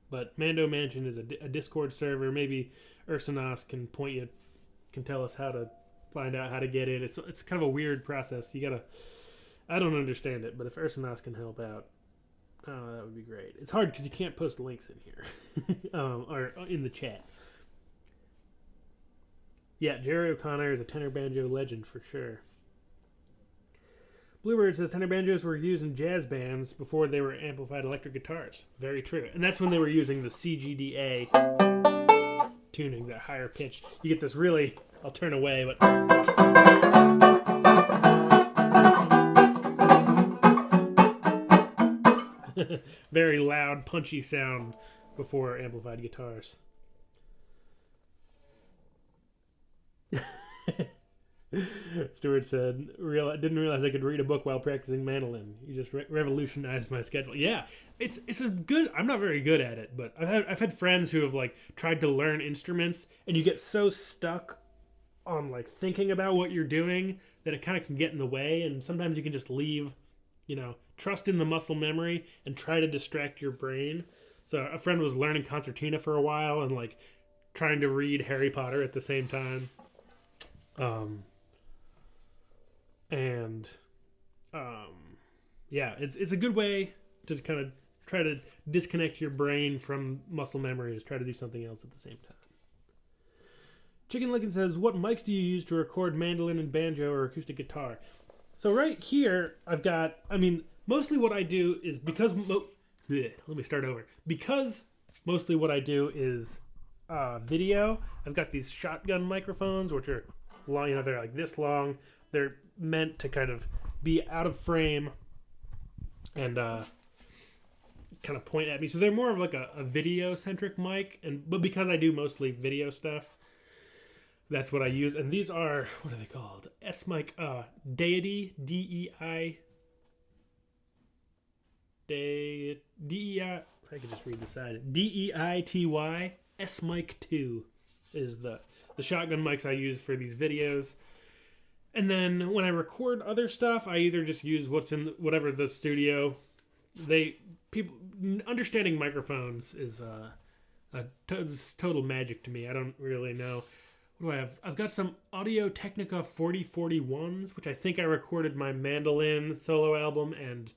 [SPEAKER 1] But Mando Mansion is a Discord server. Maybe Ursanos can tell us how to find out how to get in. It's kind of a weird process. I don't understand it, but if Ursanos can help out, that would be great. It's hard because you can't post links in here or in the chat. Yeah, Jerry O'Connor is a tenor banjo legend for sure. Bluebird says tenor banjos were used in jazz bands before they were amplified electric guitars. Very true. And that's when they were using the CGDA tuning, that higher pitch. You get this really, I'll turn away, but... very loud, punchy sound before amplified guitars. Stuart said, didn't realize I could read a book while practicing mandolin. You just revolutionized my schedule. Yeah, it's a good. I'm not very good at it, but I've had friends who have like tried to learn instruments, and you get so stuck on like thinking about what you're doing that it kind of can get in the way. And sometimes you can just leave, trust in the muscle memory and try to distract your brain. So a friend was learning concertina for a while and like trying to read Harry Potter at the same time. Yeah, it's a good way to kind of try to disconnect your brain from muscle memory, is try to do something else at the same time. Chicken Licken says, what mics do you use to record mandolin and banjo or acoustic guitar? So right here, I've got, mostly what I do is because, let me start over. Because mostly what I do is video, I've got these shotgun microphones, which are long, they're like this long. They're meant to kind of be out of frame and kind of point at me. So they're more of like a video-centric mic, but because I do mostly video stuff, that's what I use. And these are, what are they called? S-Mic Deity, D-E-I, D-E-I, I can just read the side. D-E-I-T-Y, S-Mic 2 is the shotgun mics I use for these videos. And then when I record other stuff, I either just use what's in whatever the studio. Understanding microphones is total magic to me. I don't really know. What do I have? I've got some Audio Technica 4041s, which I think I recorded my mandolin solo album and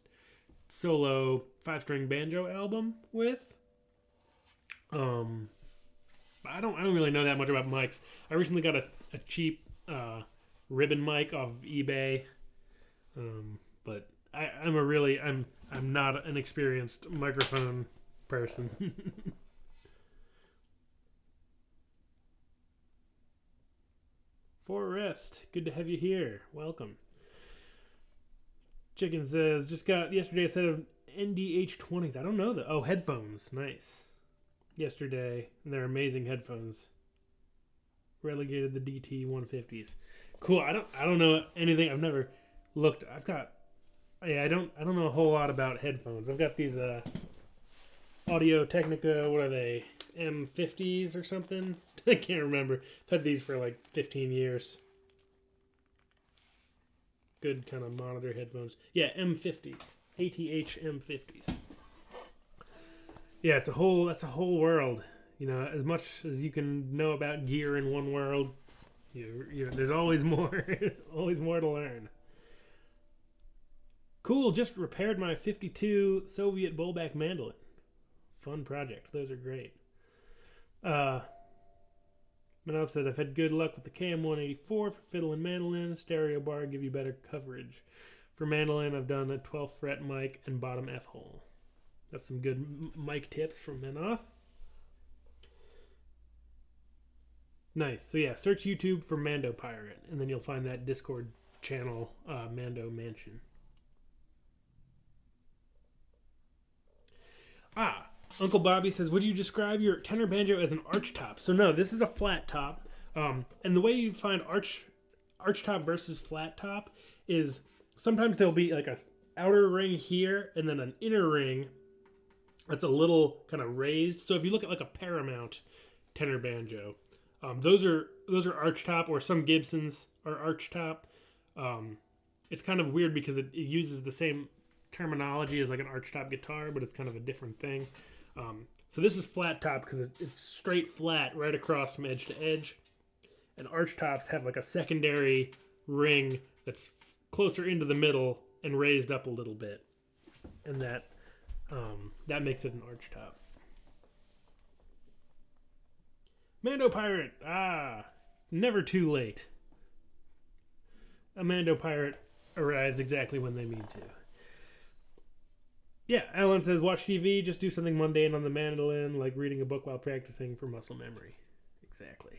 [SPEAKER 1] solo 5-string banjo album with. I don't really know that much about mics. I recently got a cheap ribbon mic off of eBay But I'm not an experienced microphone person. Forrest, good to have you here. Welcome. Chicken says, just got yesterday a set of NDH20s. I don't know that. Oh, headphones. Nice. Yesterday, they're amazing headphones. Relegated the DT 150s. Cool. I don't know anything. I've never looked. I don't know a whole lot about headphones. I've got these Audio Technica, what are they? M50s or something? I can't remember. I've had these for like 15 years. Good kind of monitor headphones. Yeah, M50s. ATH M50s. Yeah, that's a whole world. You know, as much as you can know about gear in one world, there's always more, always more to learn. Cool, just repaired my 52 Soviet bowlback mandolin. Fun project. Those are great. Manov says, I've had good luck with the KM184 for fiddle and mandolin. Stereo bar give you better coverage. For mandolin, I've done a 12th fret mic and bottom F hole. That's some good mic tips from Manov. Nice. So yeah, search YouTube for Mando Pirate, and then you'll find that Discord channel, Mando Mansion. Uncle Bobby says, would you describe your tenor banjo as an arch top? So no, this is a flat top. And the way you find arch top versus flat top is sometimes there'll be like a outer ring here and then an inner ring that's a little kind of raised. So if you look at like a Paramount tenor banjo, those are arch top, or some Gibsons are arch top. It's kind of weird because it uses the same terminology as like an arch top guitar, but it's kind of a different thing. So this is flat top because it's straight flat right across from edge to edge. And arch tops have like a secondary ring that's closer into the middle and raised up a little bit. And that makes it an arch top. Mando Pirate. Never too late. A Mando Pirate arrives exactly when they mean to. Yeah, Alan says, watch TV, just do something mundane on the mandolin, like reading a book while practicing for muscle memory. Exactly.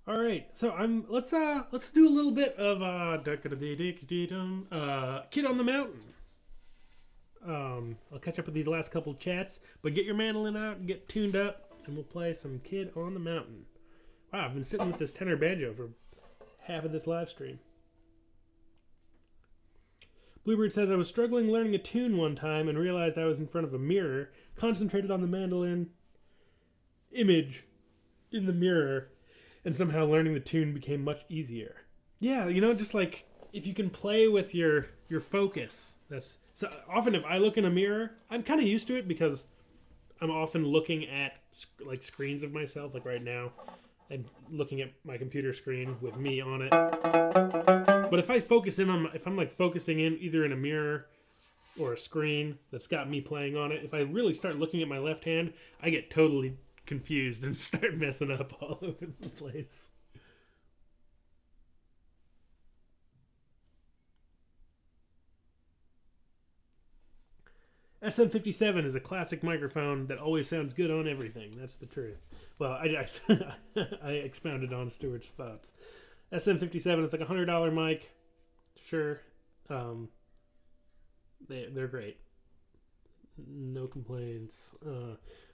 [SPEAKER 1] All right, so let's do a little bit of Kid on the Mountain. I'll catch up with these last couple chats, but get your mandolin out and get tuned up, and we'll play some Kid on the Mountain. Wow, I've been sitting with this tenor banjo for half of this live stream. Bluebird says, I was struggling learning a tune one time and realized I was in front of a mirror, concentrated on the mandolin image in the mirror, and somehow learning the tune became much easier. Yeah, just like if you can play with your focus. That's so often if I look in a mirror, I'm kind of used to it because I'm often looking at like screens of myself. Like right now, I'm looking at my computer screen with me on it. But if I'm like focusing in either in a mirror or a screen that's got me playing on it, if I really start looking at my left hand, I get totally confused and start messing up all over the place. SM57 is a classic microphone that always sounds good on everything. That's the truth. Well, I expounded on Stuart's thoughts. SM57 is like a $100 mic. Sure. They're great. No complaints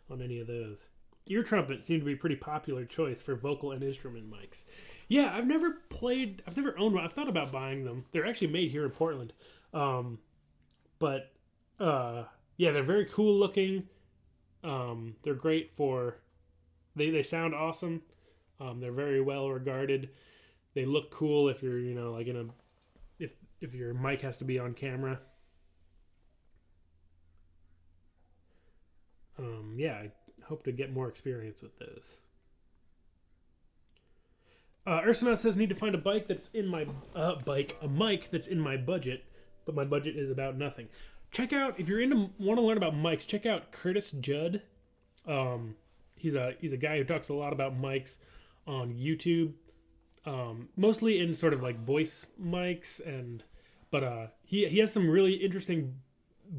[SPEAKER 1] on any of those. Ear trumpet seemed to be a pretty popular choice for vocal and instrument mics. Yeah, I've never owned one. I've thought about buying them. They're actually made here in Portland. Yeah, they're very cool looking. They're great for, they sound awesome. They're very well regarded. They look cool if you're, like if your mic has to be on camera. Yeah, I hope to get more experience with those. Ursula says, need to find a bike that's in my, a mic that's in my budget, but my budget is about nothing. check out, if you're want to learn about mics, check out Curtis Judd. He's a guy who talks a lot about mics on YouTube, mostly in sort of like voice mics, but he has some really interesting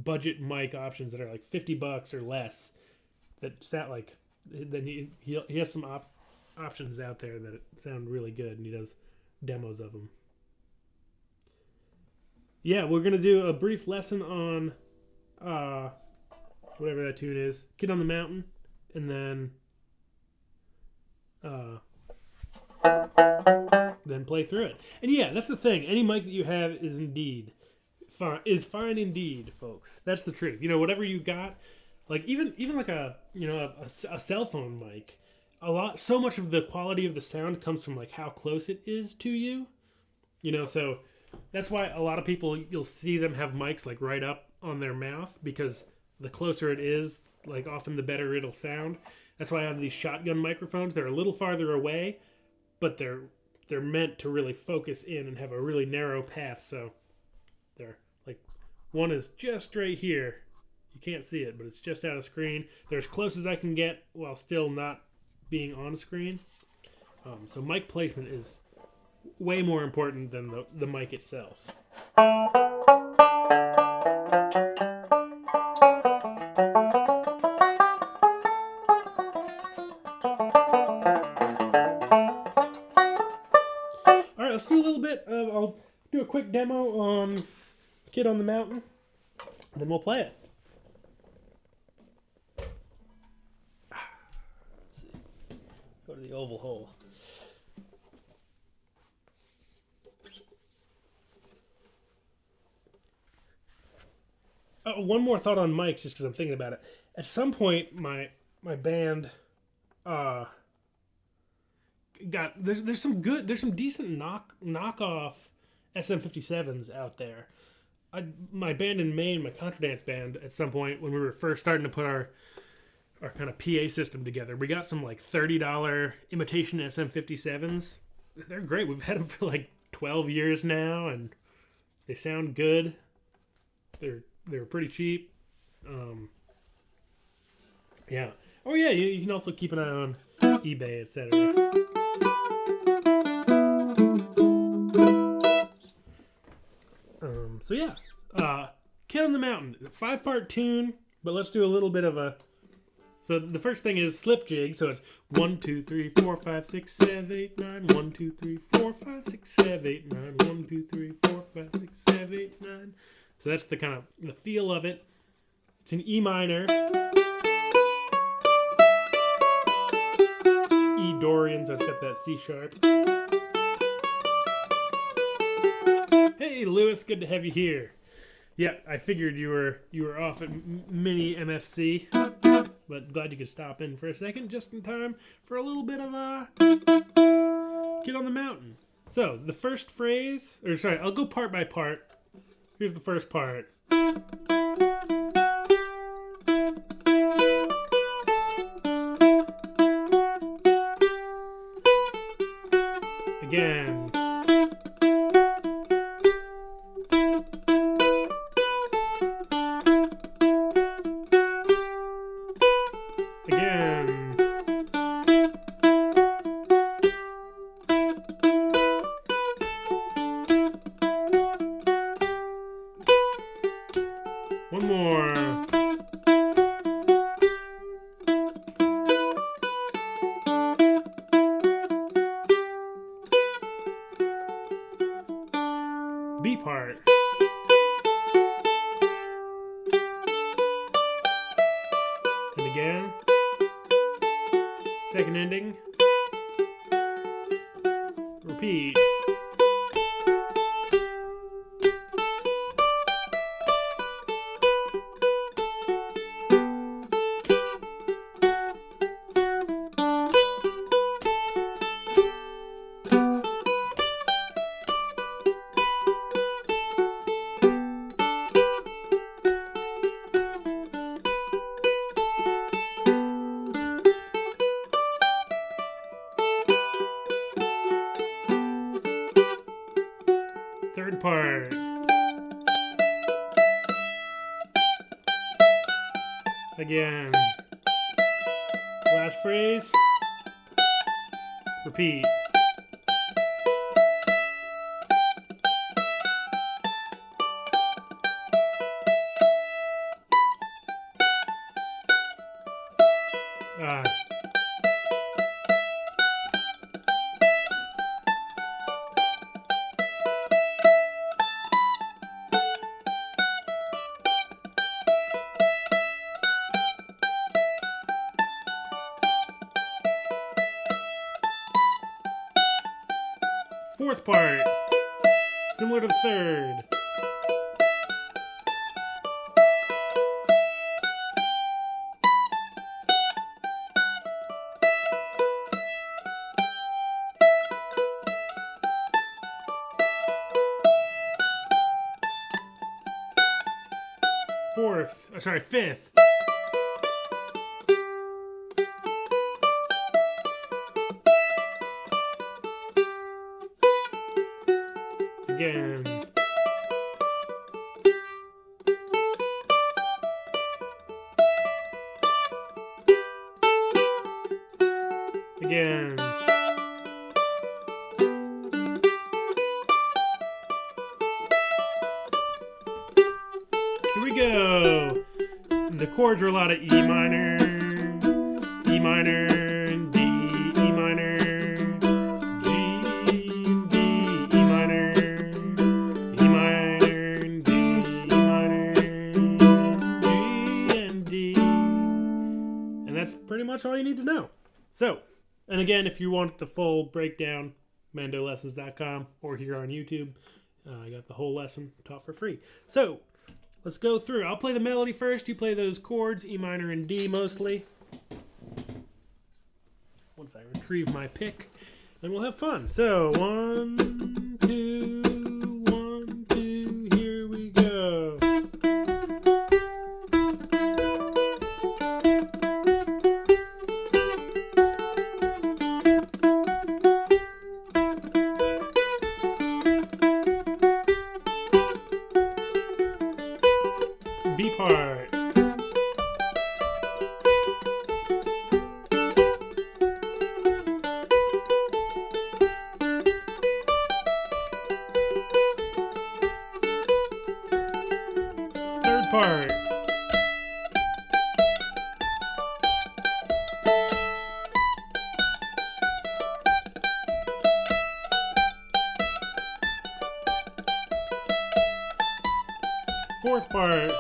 [SPEAKER 1] budget mic options that are like $50 or less. That sound like, then he has some options out there that sound really good, and he does demos of them. Yeah, we're gonna do a brief lesson on whatever that tune is, Kid on the Mountain, and then play through it. And yeah, that's the thing. Any mic that you have is fine indeed, folks. That's the truth. You know, whatever you got, like even like a cell phone mic, so much of the quality of the sound comes from like how close it is to you. You know, so that's why a lot of people, you'll see them have mics like right up on their mouth, because the closer it is, like often the better it'll sound. That's why I have these shotgun microphones. They're a little farther away, but they're meant to really focus in and have a really narrow path. So they're like, one is just right here. You can't see it, but it's just out of screen. They're as close as I can get while still not being on screen. So mic placement is way more important than the mic itself. Alright, let's do a little bit of, I'll do a quick demo on Kid on the Mountain, and then we'll play it. Let's see. Go to the oval hole. One more thought on mics, just because I'm thinking about it. At some point, my band there's some decent knockoff SM57s out there. My band in Maine, my contra dance band, at some point when we were first starting to put our kind of PA system together, we got some like $30 imitation SM57s. They're great. We've had them for like 12 years now, and they sound good. They're pretty cheap. Yeah. Oh yeah, you can also keep an eye on eBay, etc. So yeah, Kid on the Mountain, 5-part tune, but let's do a little bit of a. So the first thing is slip jig. So it's 1 2 3 4 5 6 7 8 9. 1 2 3 4 5 6 7 8 9. 1 2 3 4 5 6 7 8 9. So that's the kind of the feel of it. It's in E minor, E Dorian, so it's got that C sharp. Hey Lewis, good to have you here. Yeah, I figured you were off at mini MFC, but glad you could stop in for a second, just in time for a little bit of a Kid on the Mountain. So the first phrase, or sorry, I'll go part by part. Here's the first part. Again. Again. One more. B part. And again. Second ending. Repeat. Again. Last phrase. Repeat. Fourth part, similar to the third. Fifth. Again. Again. Here we go. The chords are a lot of E minor, E minor, and D, E minor, G, and D, E minor, E minor, and D, E minor, G, and D. And that's pretty much all you need to know. So, and again, if you want the full breakdown, MandoLessons.com or here on YouTube, I got the whole lesson taught for free. So, let's go through. I'll play the melody first. You play those chords, E minor and D mostly. Once I retrieve my pick, and we'll have fun. So, 1, 2, 1, 2, here we go. B part. Third part. Fourth part.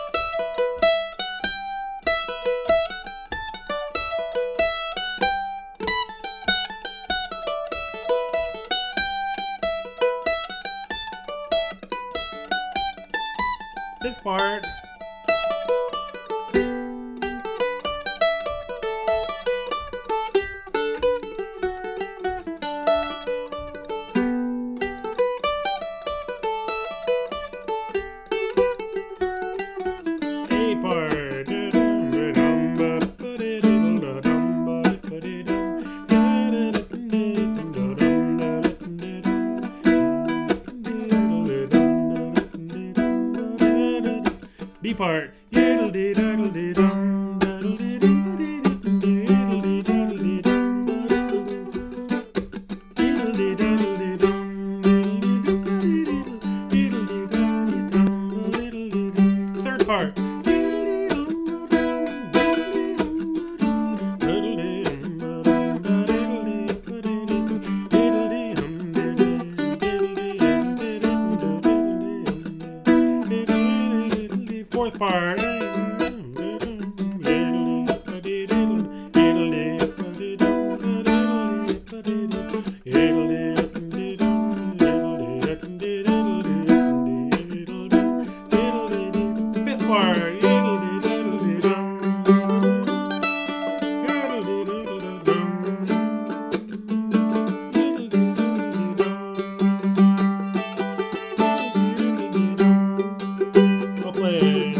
[SPEAKER 1] Fifth part. A part. B part. Third part. Fourth part. Fifth part. I'll play.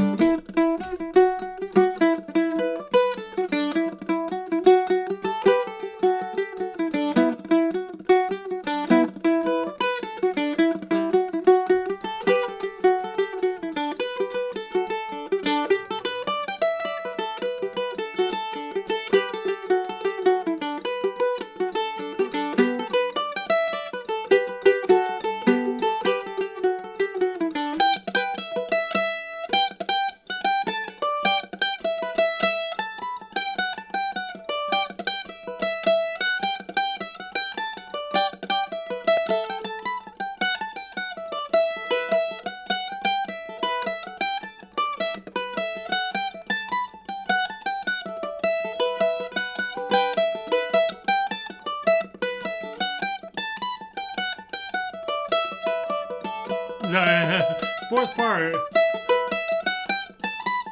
[SPEAKER 1] Sorry. Fourth part.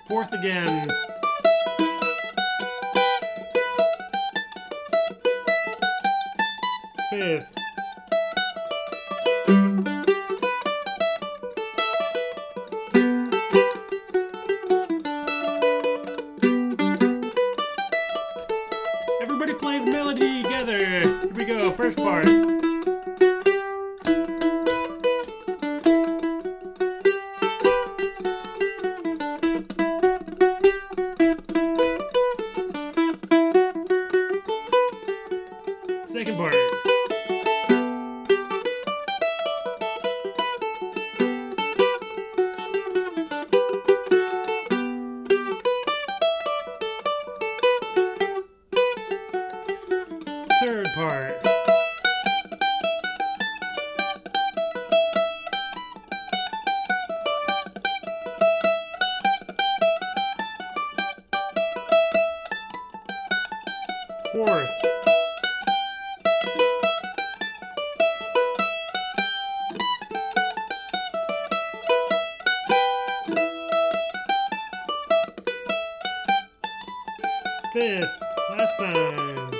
[SPEAKER 1] Fourth again. Fifth. Everybody play the melody together. Here we go, first part. Second part. Third part. Fourth. Fifth. Last time.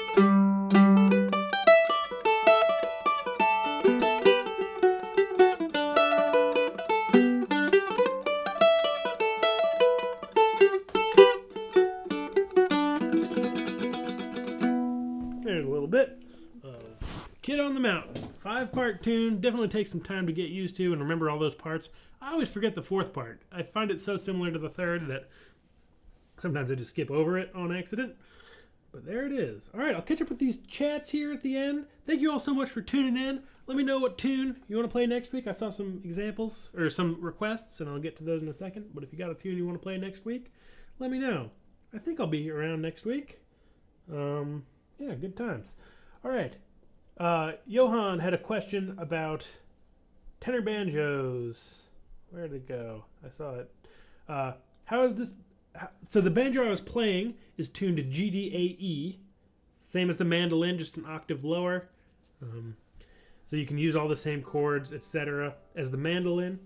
[SPEAKER 1] There's a little bit of Kid on the Mountain. 5-part tune. Definitely takes some time to get used to and remember all those parts. I always forget the fourth part. I find it so similar to the third that sometimes I just skip over it on accident. But there it is. All right, I'll catch up with these chats here at the end. Thank you all so much for tuning in. Let me know what tune you want to play next week. I saw some examples or some requests, and I'll get to those in a second. But if you got a tune you want to play next week, let me know. I think I'll be around next week. Yeah, good times. All right. Johan had a question about tenor banjos. Where did it go? I saw it. How is this? So the banjo I was playing is tuned to G, D, A, E. Same as the mandolin, just an octave lower. So you can use all the same chords, etc. as the mandolin.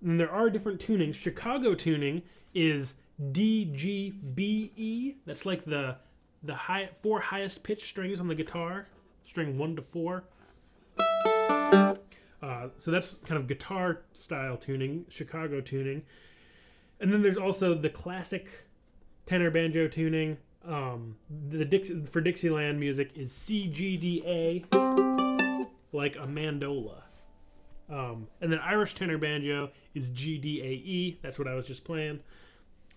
[SPEAKER 1] And there are different tunings. Chicago tuning is D, G, B, E. That's like the four highest pitch strings on the guitar, string 1 to 4. So that's kind of guitar style tuning, Chicago tuning. And then there's also the classic tenor banjo tuning. For Dixieland music is C, G, D, A, like a mandola. And then Irish tenor banjo is G, D, A, E. That's what I was just playing.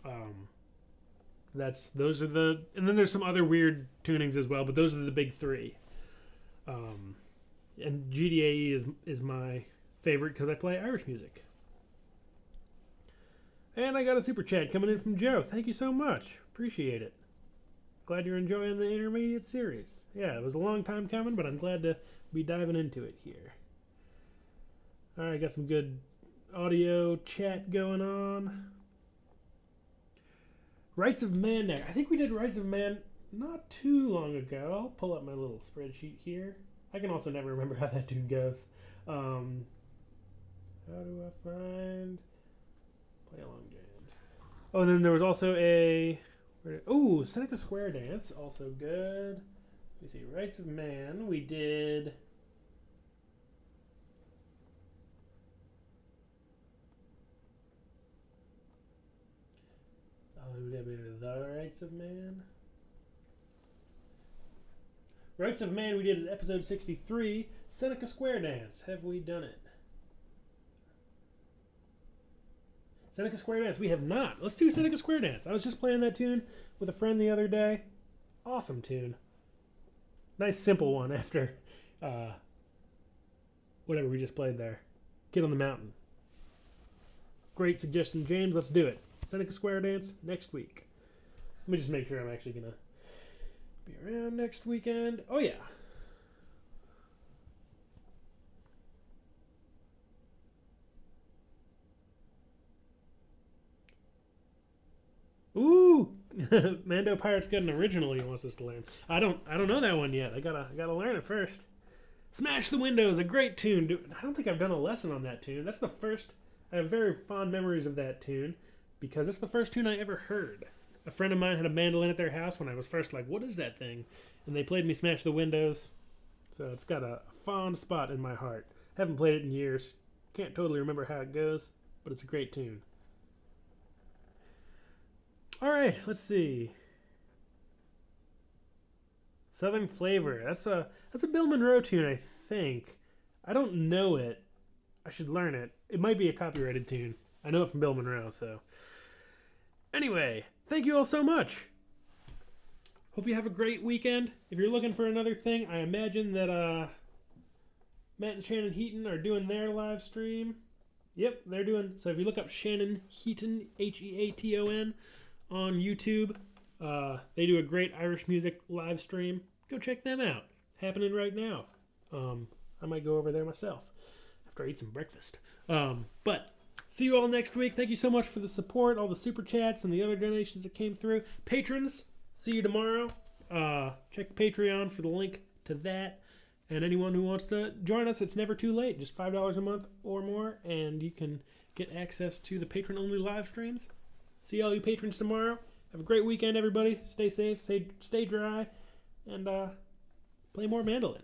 [SPEAKER 1] And then there's some other weird tunings as well, but those are the big three. And GDAE is my favorite because I play Irish music. And I got a super chat coming in from Joe. Thank you so much. Appreciate it. Glad you're enjoying the intermediate series. Yeah, it was a long time coming, but I'm glad to be diving into it here. All right, got some good audio chat going on. Rights of Man there. I think we did Rights of Man not too long ago. I'll pull up my little spreadsheet here. I can also never remember how that tune goes. How do I find play along jams? Oh, and then there was also Seneca Square Dance, also good. Let me see, Rights of Man. We did. The Rights of Man. Rights of Man we did is episode 63, Seneca Square Dance. Have we done it? Seneca Square Dance, we have not. Let's do Seneca Square Dance. I was just playing that tune with a friend the other day. Awesome tune. Nice simple one after whatever we just played there. Kid on the Mountain. Great suggestion, James. Let's do it. Seneca Square Dance next week. Let me just make sure I'm actually going to be around next weekend. Oh, yeah. Ooh, Mando Pirate's got an original he wants us to learn. I don't know that one yet. I gotta learn it first. Smash the Windows, a great tune. I don't think I've done a lesson on that tune. That's the first. I have very fond memories of that tune because it's the first tune I ever heard. A friend of mine had a mandolin at their house when I was first like, what is that thing? And they played me Smash the Windows. So it's got a fond spot in my heart. Haven't played it in years. Can't totally remember how it goes, but it's a great tune. All right, let's see. Southern Flavor. That's a Bill Monroe tune, I think. I don't know it. I should learn it. It might be a copyrighted tune. I know it from Bill Monroe, so. Anyway, thank you all so much. Hope you have a great weekend. If you're looking for another thing, I imagine that Matt and Shannon Heaton are doing their live stream. Yep, they're doing. So if you look up Shannon Heaton, Heaton, on YouTube, they do a great Irish music live stream. Go check them out. Happening right now. I might go over there myself after I eat some breakfast. But see you all next week. Thank you so much for the support, all the super chats, and the other donations that came through. Patrons, see you tomorrow. Check Patreon for the link to that. And anyone who wants to join us, it's never too late. Just $5 a month or more, and you can get access to the patron-only live streams. See all you patrons tomorrow. Have a great weekend, everybody. Stay safe, stay dry, and play more mandolin.